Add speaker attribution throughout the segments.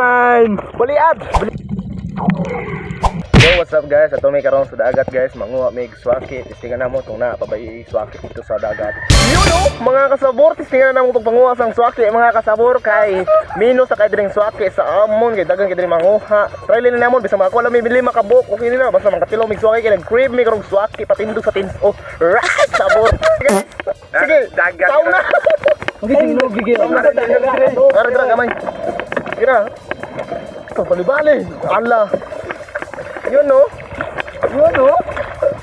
Speaker 1: man. Baliad. Yo, what's up guys? Ato may karon sa dagat guys, manguha mig swakit. Tistingan namo tong napabay swakit dito sa dagat. You know, mga kasabor, tistingan namo tong panguha sang swakit mga kasabor kay minus sa kay dring swakit sa amon kay dagan kay dring manguha. Try lang namo bisa makuha lang may bili makabuk. Okay nila basta mangkatilaw mig swakit kay nag-crave mi karong swakit patindog sa tins. Oh, right sabor. Sige, dagat. Sauna.
Speaker 2: Magiging no gigil.
Speaker 1: Gara gamay. Gira. Ito bali-bali. Allah. Yun no?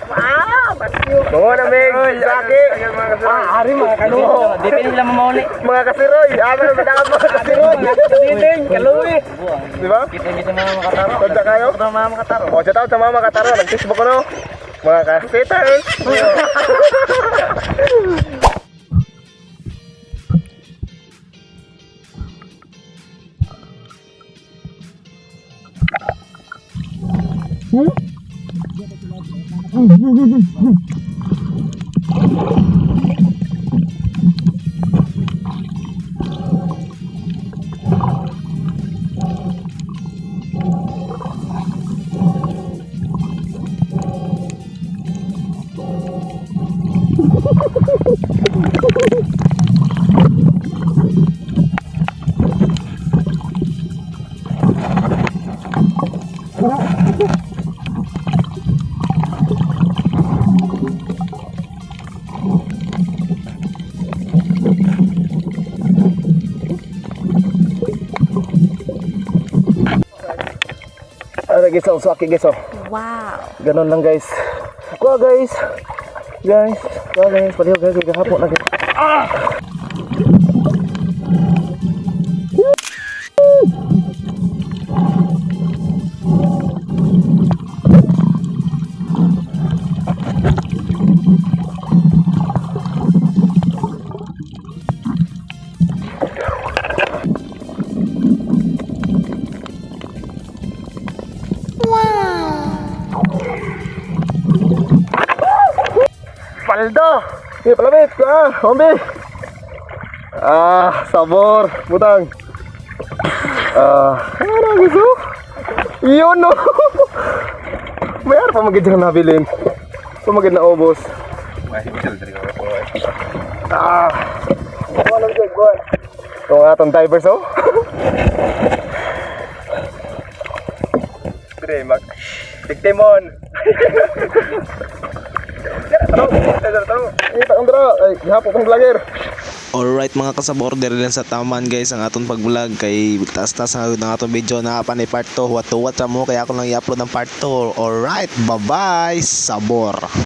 Speaker 1: Ah, batyo. Mga na meg, saki.
Speaker 2: Hari mga kaluho. Di pa nila mamauli.
Speaker 1: Mga kasiroy. Ano na dapat mga kasiroy?
Speaker 2: Kasiting, kaluwi.
Speaker 1: Di ba?
Speaker 2: Kita nyo sa mga makataro.
Speaker 1: Tanda kayo?
Speaker 2: Sa mga makataro.
Speaker 1: O, shout out sa mga makataro. Nag-Facebook ko no? Mga kasiters. Ano guys, ang swaki guys oh.
Speaker 3: Wow.
Speaker 1: Ganon lang guys. Kuha guys. Guys, kuha guys. Paliho guys, kahapon na guys. Paldo! Sige, palabit! Hombi! Sabor! Butang! Ano gusto? Iyon no! Mayroon pa magiging dyan nabilin. Pamagid na ubos. Walang dyan, buwan. Itong atong divers oh. Dire, Diktimon!
Speaker 4: Alright mga kasaborder lang sa taman guys ang aton pag-vlog kay taas-taas ang aton video na pa ni part 2 what mo kaya ako lang i-upload ng part 2. Alright, bye bye sabor.